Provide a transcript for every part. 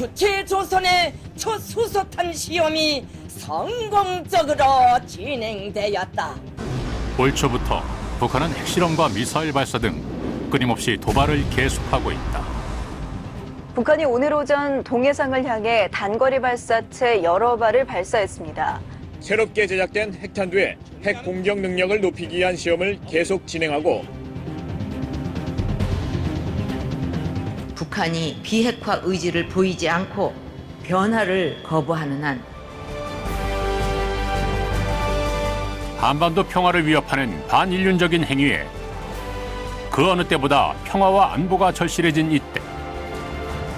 주체조선의 첫 수소탄 시험이 성공적으로 진행되었다. 올 초부터 북한은 핵실험과 미사일 발사 등 끊임없이 도발을 계속하고 있다. 북한이 오늘 오전 동해상을 향해 단거리 발사체 여러 발을 발사했습니다. 새롭게 제작된 핵탄두의 핵 공격 능력을 높이기 위한 시험을 계속 진행하고 북한이 비핵화 의지를 보이지 않고 변화를 거부하는 한 한반도 평화를 위협하는 반인륜적인 행위에 그 어느 때보다 평화와 안보가 절실해진 이때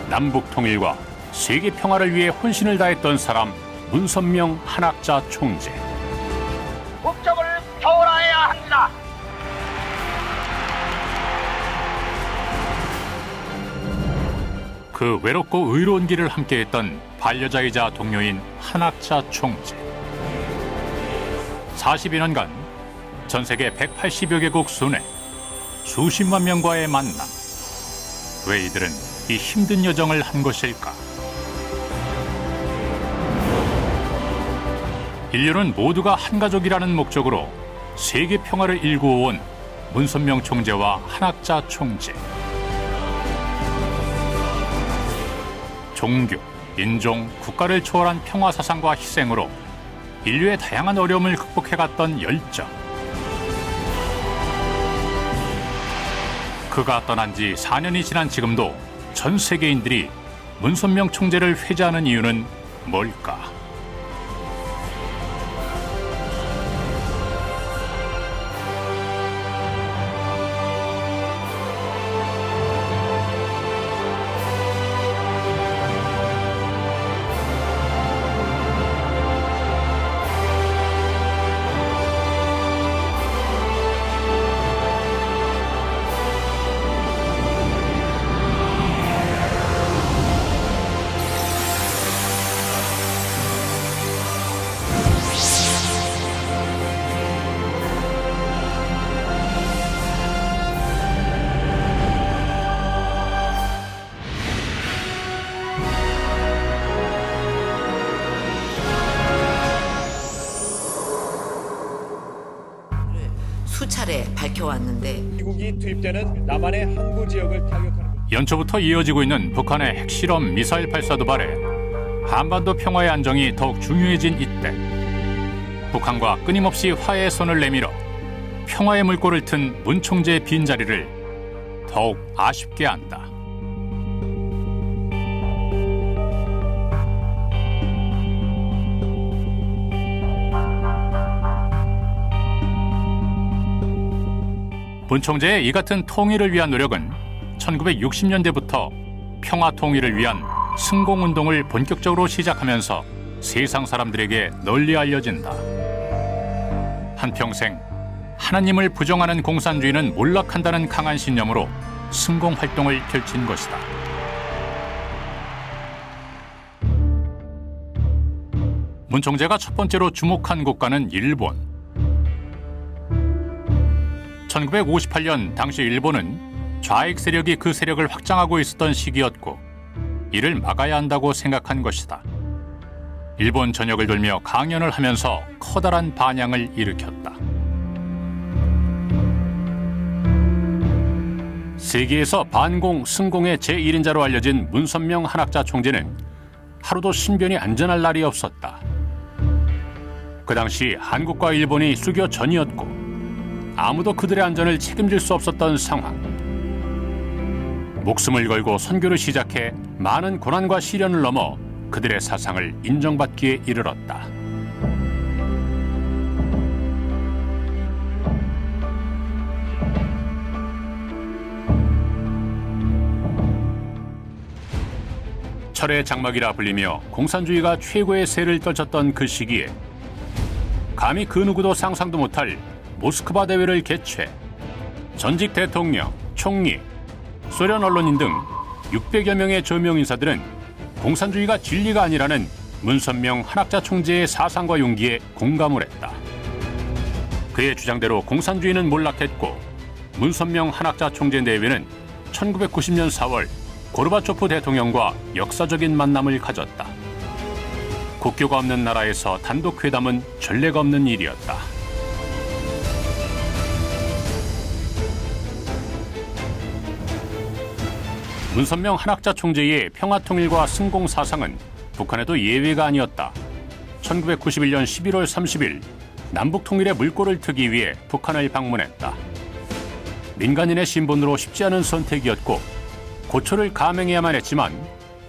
남북 통일과 세계 평화를 위해 혼신을 다했던 사람 문선명 한학자 총재. 국적을 초월해야 합니다. 그 외롭고 의로운 길을 함께했던 반려자이자 동료인 한학자 총재. 42년간 전 세계 180여 개국 순회 수십만 명과의 만남. 왜 이들은 이 힘든 여정을 한 것일까? 인류는 모두가 한 가족이라는 목적으로 세계 평화를 일구어온 문선명 총재와 한학자 총재. 종교, 인종, 국가를 초월한 평화 사상과 희생으로 인류의 다양한 어려움을 극복해갔던 열정. 그가 떠난 지 4년이 지난 지금도 전 세계인들이 문선명 총재를 회자하는 이유는 뭘까? 수차례 밝혀왔는데 미국이 투입되는 남한의 항구 지역을 타격하는 것. 연초부터 이어지고 있는 북한의 핵실험 미사일 발사 도발에 한반도 평화의 안정이 더욱 중요해진 이때 북한과 끊임없이 화해의 손을 내밀어 평화의 물꼬를 튼 문 총재의 빈자리를 더욱 아쉽게 한다. 문 총재의 이 같은 통일을 위한 노력은 1960년대부터 평화 통일을 위한 승공운동을 본격적으로 시작하면서 세상 사람들에게 널리 알려진다. 한평생 하나님을 부정하는 공산주의는 몰락한다는 강한 신념으로 승공활동을 펼친 것이다. 문 총재가 첫 번째로 주목한 국가는 일본. 1958년 당시 일본은 좌익 세력이 그 세력을 확장하고 있었던 시기였고 이를 막아야 한다고 생각한 것이다. 일본 전역을 돌며 강연을 하면서 커다란 반향을 일으켰다. 세계에서 반공, 승공의 제1인자로 알려진 문선명 한학자 총재는 하루도 신변이 안전할 날이 없었다. 그 당시 한국과 일본이 수교 전이었고 아무도 그들의 안전을 책임질 수 없었던 상황. 목숨을 걸고 선교를 시작해 많은 고난과 시련을 넘어 그들의 사상을 인정받기에 이르렀다. 철의 장막이라 불리며 공산주의가 최고의 세를 떨쳤던 그 시기에 감히 그 누구도 상상도 못할 모스크바 대회를 개최, 전직 대통령, 총리, 소련 언론인 등 600여 명의 저명 인사들은 공산주의가 진리가 아니라는 문선명 한학자 총재의 사상과 용기에 공감을 했다. 그의 주장대로 공산주의는 몰락했고 문선명 한학자 총재 내외는 1990년 4월 고르바초프 대통령과 역사적인 만남을 가졌다. 국교가 없는 나라에서 단독 회담은 전례가 없는 일이었다. 문선명 한학자 총재의 평화통일과 승공사상은 북한에도 예외가 아니었다. 1991년 11월 30일 남북통일의 물꼬를 트기 위해 북한을 방문했다. 민간인의 신분으로 쉽지 않은 선택이었고 고초를 감행해야만 했지만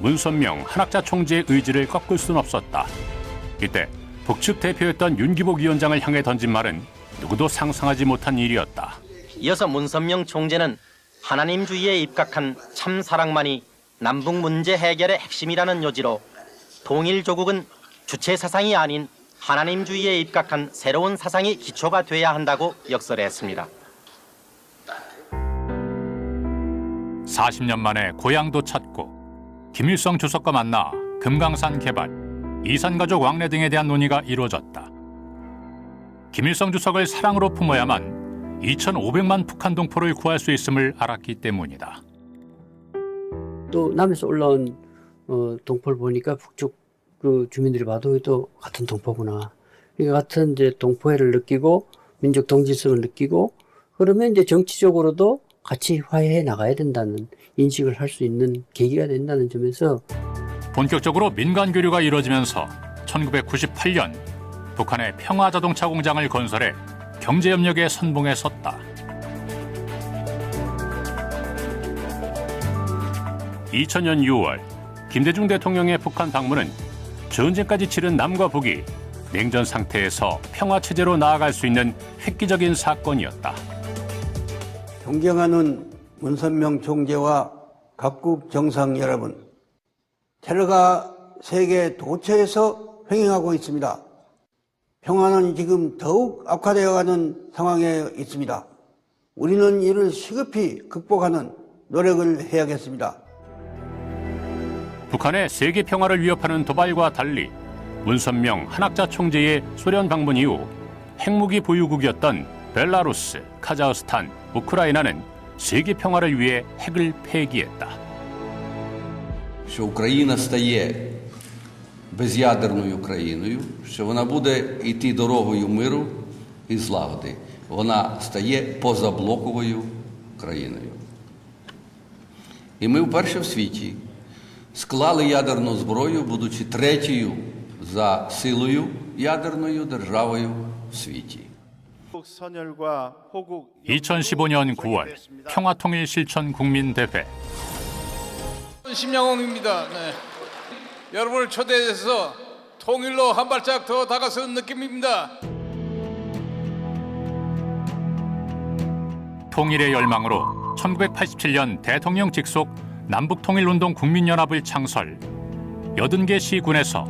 문선명 한학자 총재의 의지를 꺾을 수는 없었다. 이때 북측 대표였던 윤기복 위원장을 향해 던진 말은 누구도 상상하지 못한 일이었다. 이어서 문선명 총재는 하나님주의에 입각한 참 사랑만이 남북 문제 해결의 핵심이라는 요지로 통일 조국은 주체 사상이 아닌 하나님주의에 입각한 새로운 사상이 기초가 돼야 한다고 역설했습니다. 40년 만에 고향도 찾고 김일성 주석과 만나 금강산 개발, 이산가족 왕래 등에 대한 논의가 이루어졌다. 김일성 주석을 사랑으로 품어야만 2,500만 북한 동포를 구할 수 있음을 알았기 때문이다. 또 남에서 올라온 동포를 보니까 북쪽 그 주민들이 봐도 또 같은 동포구나. 그러니까 같은 이제 동포애를 느끼고 민족 동질성을 느끼고 그러면 이제 정치적으로도 같이 화해해 나가야 된다는 인식을 할 수 있는 계기가 된다는 점에서 본격적으로 민간 교류가 이루어지면서 1998년 북한의 평화자동차 공장을 건설해 경제협력의 선봉에 섰다. 2000년 6월 김대중 대통령의 북한 방문은 전쟁까지 치른 남과 북이 냉전 상태에서 평화체제로 나아갈 수 있는 획기적인 사건이었다. 존경하는 문선명 총재와 각국 정상 여러분, 테러가 세계 도처에서 횡행하고 있습니다. 평화는 지금 더욱 악화되어가는 상황에 있습니다. 우리는 이를 시급히 극복하는 노력을 해야겠습니다. 북한의 세계 평화를 위협하는 도발과 달리 문선명 한학자 총재의 소련 방문 이후 핵무기 보유국이었던 벨라루스, 카자흐스탄, 우크라이나는 세계 평화를 위해 핵을 폐기했다. Що Україна стає без'ядерною країною, що вона буде йти дорогою миру і злагоди. Вона стає позаблоковою країною. І ми вперше в світі склали ядерну зброю, будучи третьою за силою ядерною державою в світі. 2015년 9월 평화통일 실천 국민대회. 심양홍입니다. 네. 여러분을 초대해서 통일로 한 발짝 더 다가선 느낌입니다. 통일의 열망으로 1987년 대통령 직속 남북통일운동 국민연합을 창설, 80개 시군에서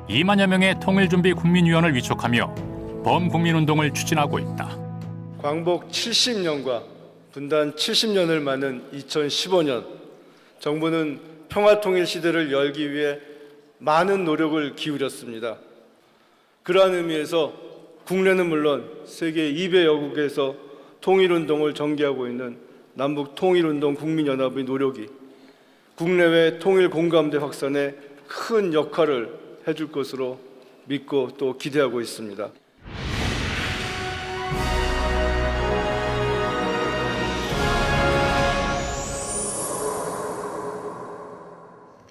2만여 명의 통일준비 국민위원을 위촉하며 범국민운동을 추진하고 있다. 광복 70년과 분단 70년을 맞는 2015년, 정부는 평화통일 시대를 열기 위해 많은 노력을 기울였습니다. 그러한 의미에서 국내는 물론 세계 200여국에서 통일운동을 전개하고 있는 남북통일운동 국민연합의 노력이 국내외 통일 공감대 확산에 큰 역할을 해줄 것으로 믿고 또 기대하고 있습니다.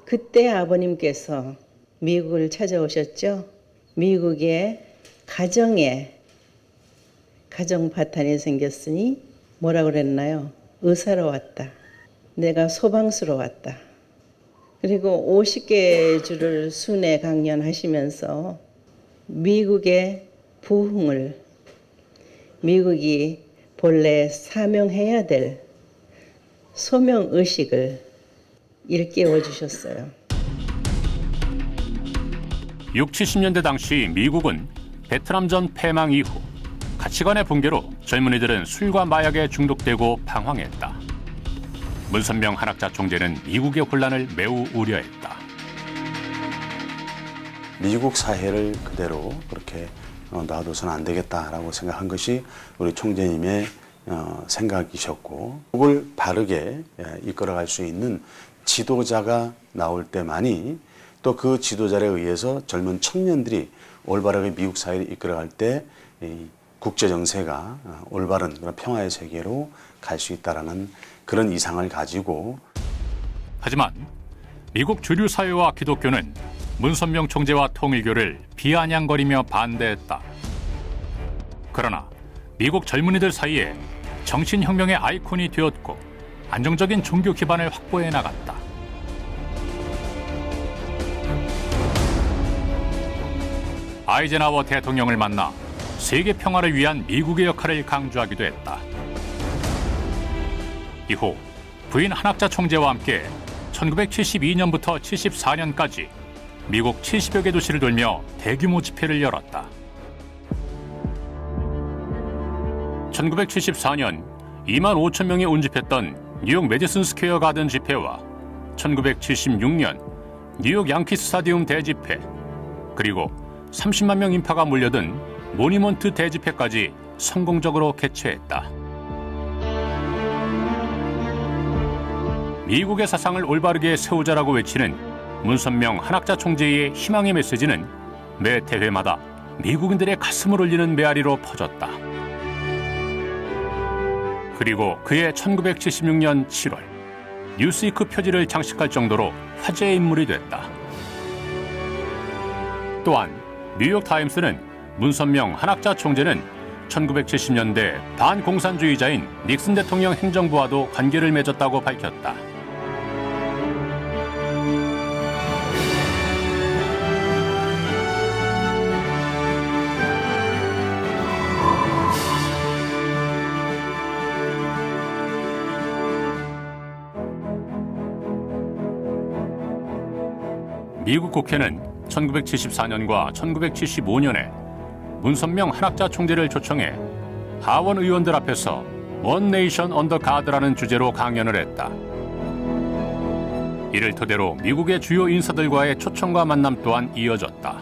그때 아버님께서 미국을 찾아오셨죠. 미국의 가정 파탄이 생겼으니 뭐라 그랬나요? 의사로 왔다. 내가 소방수로 왔다. 그리고 50개 주를 순회 강연하시면서 미국의 부흥을, 미국이 본래 사명해야 될 소명의식을 일깨워 주셨어요. 60, 70년대 당시 미국은 베트남전 패망 이후 가치관의 붕괴로 젊은이들은 술과 마약에 중독되고 방황했다. 문선명 한학자 총재는 미국의 혼란을 매우 우려했다. 미국 사회를 그대로 그렇게 놔둬서는 안 되겠다라고 생각한 것이 우리 총재님의 생각이셨고, 그걸 바르게 이끌어갈 수 있는 지도자가 나올 때만이 또 그 지도자에 의해서 젊은 청년들이 올바르게 미국 사회를 이끌어갈 때 이 국제 정세가 올바른 그런 평화의 세계로 갈 수 있다라는 그런 이상을 가지고. 하지만 미국 주류 사회와 기독교는 문선명 총재와 통일교를 비아냥거리며 반대했다. 그러나 미국 젊은이들 사이에 정신혁명의 아이콘이 되었고 안정적인 종교 기반을 확보해 나갔다. 아이젠하워 대통령을 만나 세계 평화를 위한 미국의 역할을 강조하기도 했다. 이후 부인 한학자 총재와 함께 1972년부터 74년까지 미국 70여 개 도시를 돌며 대규모 집회를 열었다. 1974년 2만 5천 명이 운집했던 뉴욕 매디슨 스퀘어 가든 집회와 1976년 뉴욕 양키 스타디움 대집회, 그리고 30만 명 인파가 몰려든 모니먼트 대집회까지 성공적으로 개최했다. 미국의 사상을 올바르게 세우자라고 외치는 문선명 한학자 총재의 희망의 메시지는 매 대회마다 미국인들의 가슴을 울리는 메아리로 퍼졌다. 그리고 그해 1976년 7월 뉴스위크 표지를 장식할 정도로 화제의 인물이 됐다. 또한 뉴욕타임스는 문선명 한학자 총재는 1970년대 반공산주의자인 닉슨 대통령 행정부와도 관계를 맺었다고 밝혔다. 미국 국회는 1974년과 1975년에 문선명 한학자 총재를 초청해 하원 의원들 앞에서 원 네이션 언더 가드라는 주제로 강연을 했다. 이를 토대로 미국의 주요 인사들과의 초청과 만남 또한 이어졌다.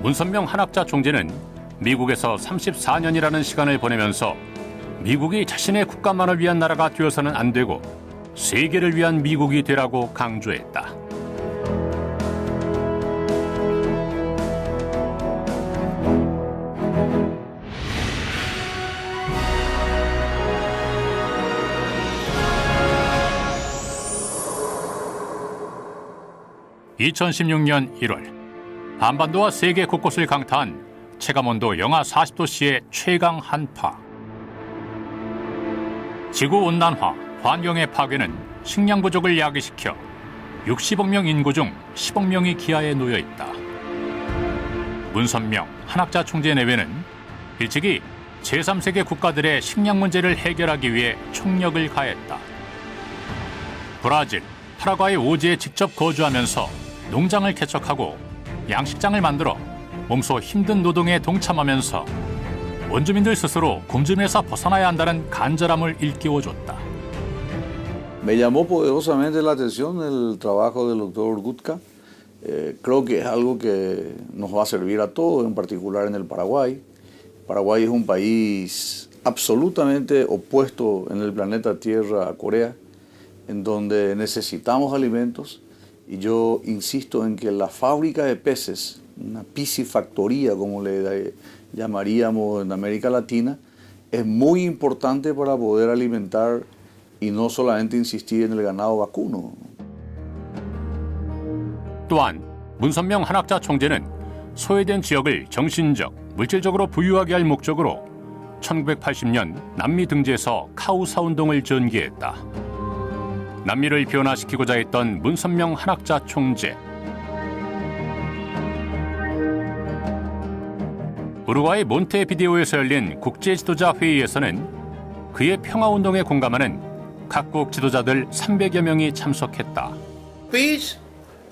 문선명 한학자 총재는 미국에서 34년이라는 시간을 보내면서 미국이 자신의 국가만을 위한 나라가 되어서는 안 되고 세계를 위한 미국이 되라고 강조했다. (2016년 1월) 한반도와 세계 곳곳을 강타한 체감온도 영하 40도씨의 최강 한파. 지구온난화, 환경의 파괴는 식량 부족을 야기시켜 60억 명 인구 중 10억 명이 기아에 놓여 있다. 문선명 한학자 총재 내외는 일찍이 제3세계 국가들의 식량 문제를 해결하기 위해 총력을 가했다. 브라질, 파라과이 오지에 직접 거주하면서 농장을 개척하고 양식장을 만들어 몸소 힘든 노동에 동참하면서 원주민들 스스로 굶주림에서 벗어나야 한다는 간절함을 일깨워줬다. Me llamó poderosamente la atención el trabajo del doctor Gutka. Creo que es algo que nos va a servir a todos, en particular en el Paraguay. Paraguay es un país absolutamente opuesto en el planeta Tierra a Corea, en donde necesitamos alimentos. Y yo insisto en que la fábrica de peces, una piscifactoría como le llamaríamos en América Latina, es muy importante para poder alimentar y no solamente insistir en el ganado vacuno. 또한 문선명 한학자 총재는 소외된 지역을 정신적, 물질적으로 부유하게 할 목적으로 1980년 남미 등지에서 카우사 운동을 전개했다. 남미를 변화시키고자 했던 문선명 한학자 총재. 우루과이 몬테비데오에서 열린 국제지도자 회의에서는 그의 평화운동에 공감하는 각국 지도자들 300여 명이 참석했다. Peace,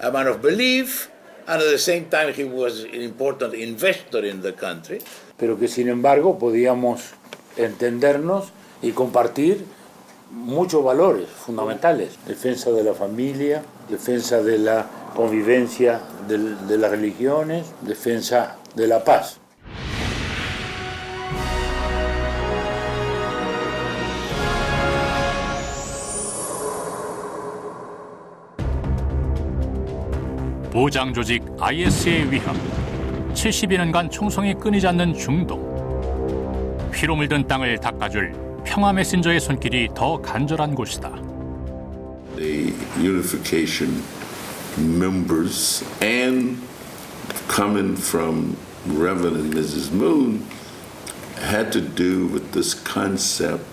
a man of belief, and at the same time he was an important investor in the country. Pero que sin embargo podíamos entendernos y compartir muchos valores fundamentales: defensa de la familia, defensa de la convivencia de las religiones, defensa de la paz. 보장 조직 IS의 위협, 72년간 총성이 끊이지 않는 중동. 피로 물든 땅을 닦아줄 평화 메신저의 손길이 더 간절한 곳이다. The unification members and coming from Reverend and Mrs. Moon had to do with this concept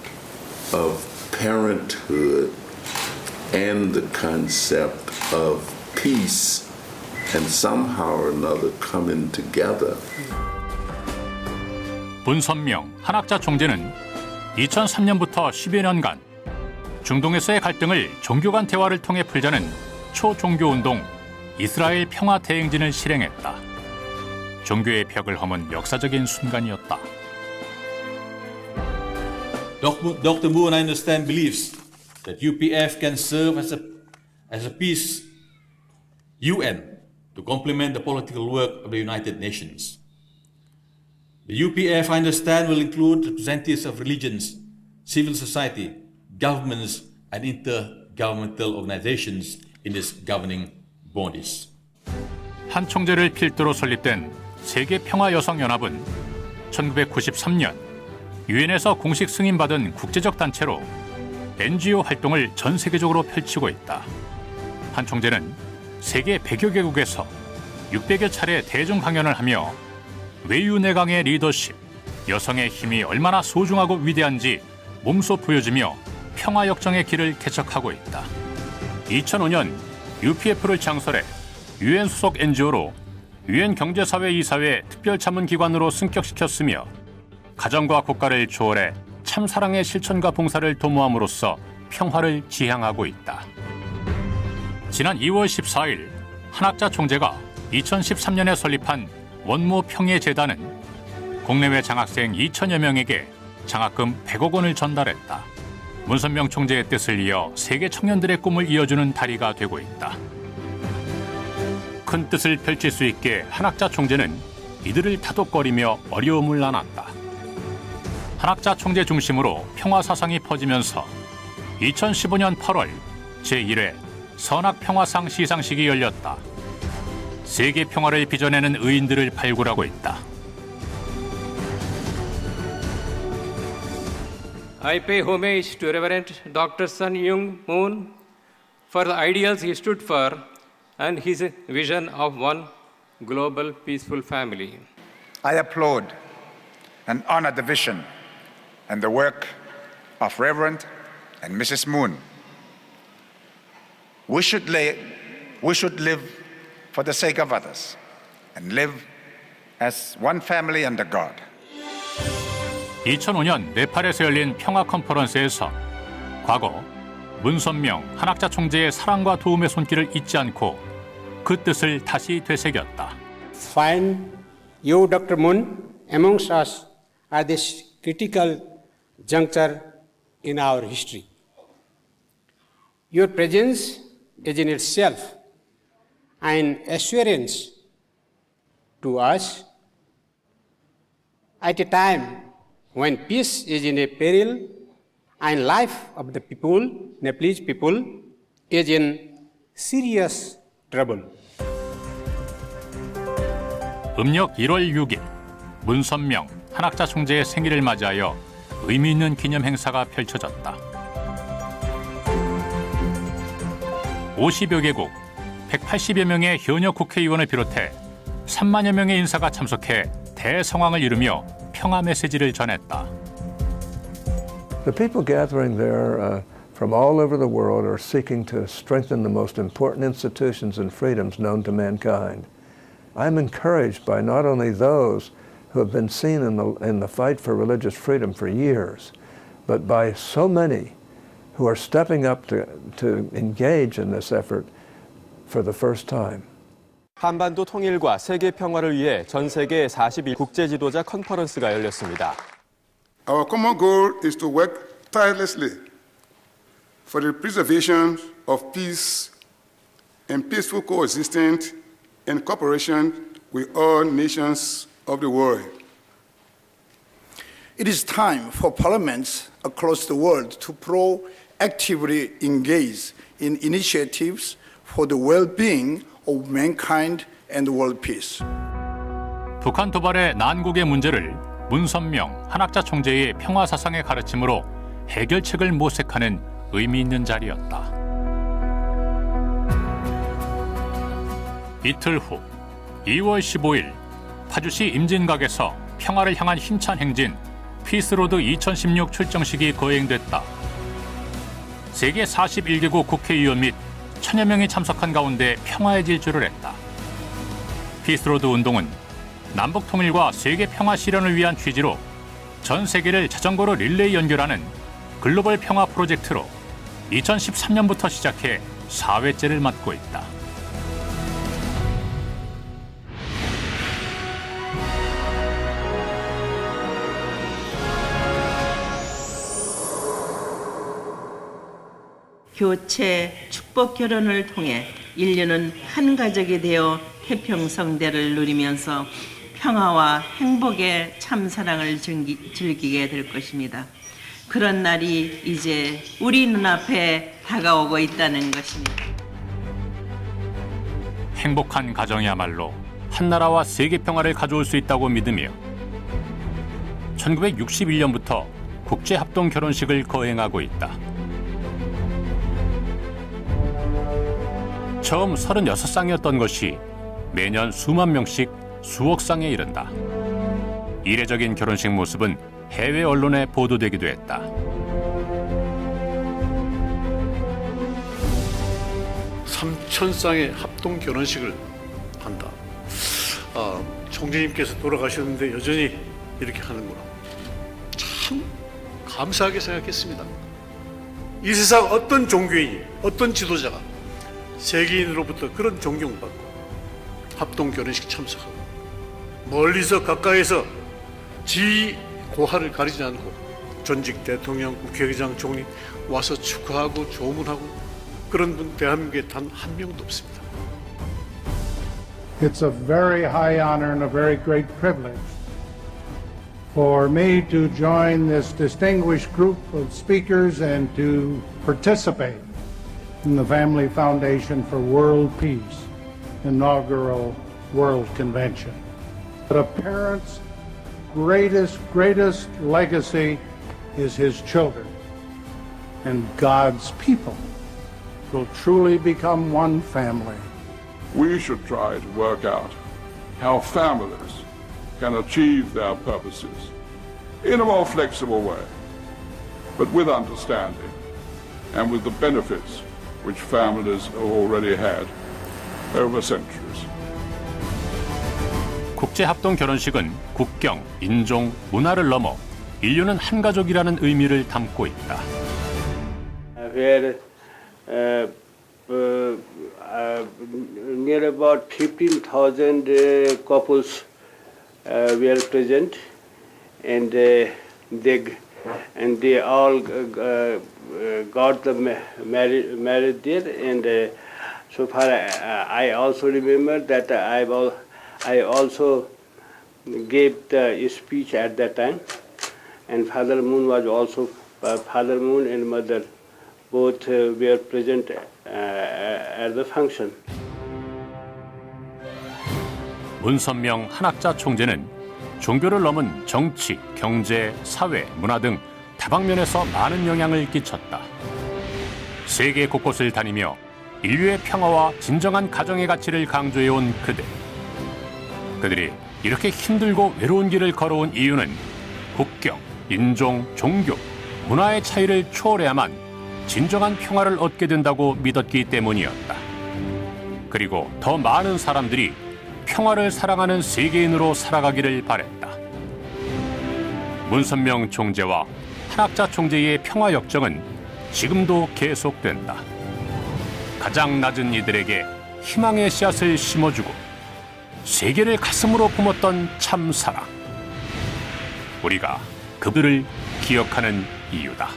of parenthood and the concept of peace and somehow or another coming together. 문선명 한학자 총재는 2003년부터 10여 년간 중동에서의 갈등을 종교 간 대화를 통해 풀자는 초종교운동 이스라엘 평화 대행진을 실행했다. 종교의 벽을 허문 역사적인 순간이었다. Dr. Moon, I understand, believes that UPF can serve as a peace UN to complement the political work of the United Nations. The UPF, I understand, will include representatives of religions, civil society, governments, and intergovernmental organizations in its governing bodies. 한 총재를 필두로 설립된 세계평화여성연합은 1993년 유엔에서 공식 승인받은 국제적 단체로 NGO 활동을 전 세계적으로 펼치고 있다. 한 총재는 세계 100여 개국에서 600여 차례 대중 강연을 하며 외유내강의 리더십, 여성의 힘이 얼마나 소중하고 위대한지 몸소 보여주며 평화역정의 길을 개척하고 있다. 2005년 UPF를 창설해 유엔 소속 NGO로 유엔 경제사회 이사회 특별자문기관으로 승격시켰으며 가정과 국가를 초월해 참사랑의 실천과 봉사를 도모함으로써 평화를 지향하고 있다. 지난 2월 14일 한학자 총재가 2013년에 설립한 원모 평예재단은 국내외 장학생 2천여 명에게 장학금 100억 원을 전달했다. 문선명 총재의 뜻을 이어 세계 청년들의 꿈을 이어주는 다리가 되고 있다. 큰 뜻을 펼칠 수 있게 한학자 총재는 이들을 타독거리며 어려움을 안았다. 한학자 총재 중심으로 평화 사상이 퍼지면서 2015년 8월 제1회 선학평화상 시상식이 열렸다. 세계 평화를 빚어내는 의인들을 발굴하고 있다. I pay homage to Reverend Dr. Sun Myung Moon for the ideals he stood for and his vision of one global peaceful family. I applaud and honor the vision and the work of Reverend and Mrs. Moon. We should live for the sake of others and live as one family under God. 2005년 네팔에서 열린 평화 컨퍼런스에서 과거 문선명 한학자 총재의 사랑과 도움의 손길을 잊지 않고 그 뜻을 다시 되새겼다. Find you, Dr. Moon, amongst us at this critical juncture in our history. Your presence is in itself an assurance to us at a time when peace is in a peril and life of the people, Nepalese people, is in serious trouble. 음력 1월 6일 문선명 한학자 총재의 생일을 맞이하여 의미 있는 기념 행사가 펼쳐졌다. 50여 개국 180여 명의 현역 국회의원을 비롯해 3만여 명의 인사가 참석해 대성황을 이루며 평화 메시지를 전했다. The people gathering there from all over the world are seeking to strengthen the most important institutions and freedoms known to mankind. I'm encouraged by not only those who have been seen in the fight for religious freedom for years, but by so many who are stepping up to engage in this effort for the first time. 한반도 통일과 세계 평화를 위해 전 세계 41 국제 지도자 컨퍼런스가 열렸습니다. Our common goal is to work tirelessly for the preservation of peace and peaceful coexistence and cooperation with all nations of the world. It is time for parliaments across the world to proactively engage in initiatives for the well-being of mankind and world peace. 북한 도발의 난국의 문제를 문선명 한학자 총재의 평화 사상의 가르침으로 해결책을 모색하는 의미 있는 자리였다. 이틀 후 2월 15일 파주시 임진각에서 평화를 향한 힘찬 행진 피스로드 2016 출정식이 거행됐다. 세계 41개국 국회의원 및 1000여 명이 참석한 가운데 평화의 질주를 했다. 피스로드 운동은 남북 통일과 세계 평화 실현을 위한 취지로 전 세계를 자전거로 릴레이 연결하는 글로벌 평화 프로젝트로 2013년부터 시작해 4회째를 맞고 있다. 교체, 축복 결혼을 통해 인류는 한 가족이 되어 태평성대를 누리면서 평화와 행복의 참사랑을 즐기게 될 것입니다. 그런 날이 이제 우리 눈앞에 다가오고 있다는 것입니다. 행복한 가정이야말로 한나라와 세계 평화를 가져올 수 있다고 믿으며 1961년부터 국제합동 결혼식을 거행하고 있다. 처음 36쌍이었던 것이 매년 수만 명씩 수억 쌍에 이른다. 이례적인 결혼식 모습은 해외 언론에 보도되기도 했다. (3,000쌍의) 합동 결혼식을 한다. 총재님께서 돌아가셨는데 여전히 이렇게 하는구나. 참 감사하게 생각했습니다. 이 세상 어떤 종교인이, 어떤 지도자가 세계인으로부터 그런 존경받고 합동 결혼식 참석하고 멀리서 가까이서 지위 고하를 가리지 않고 전직 대통령, 국회의장, 총리 와서 축하하고 조문하고 그런 분 대한민국에 단 한 명도 없습니다. It's a very high honor and a very great privilege for me to join this distinguished group of speakers and to participate in the Family Foundation for World Peace inaugural World Convention. But a parent's greatest legacy is his children, and God's people will truly become one family. We should try to work out how families can achieve their purposes in a more flexible way, but with understanding and with the benefits which families have already had over centuries. 국제합동 결혼식은 국경, 인종, 문화를 넘어 인류는 한 가족이라는 의미를 담고 있다. Where near about 15,000 couples were present, and they all got the married there. And so far, I also remember that I also gave the speech at that time, and Father Moon was also Father Moon and Mother both were present at the function. 문선명 한학자 총재는 종교를 넘은 정치, 경제, 사회, 문화 등 다방면에서 많은 영향을 끼쳤다. 세계 곳곳을 다니며 인류의 평화와 진정한 가정의 가치를 강조해온 그들. 그들이 이렇게 힘들고 외로운 길을 걸어온 이유는 국경, 인종, 종교, 문화의 차이를 초월해야만 진정한 평화를 얻게 된다고 믿었기 때문이었다. 그리고 더 많은 사람들이 평화를 사랑하는 세계인으로 살아가기를 바랬다. 문선명 총재와 한학자 총재의 평화 역정은 지금도 계속된다. 가장 낮은 이들에게 희망의 씨앗을 심어주고 세계를 가슴으로 품었던 참 사랑. 우리가 그들을 기억하는 이유다.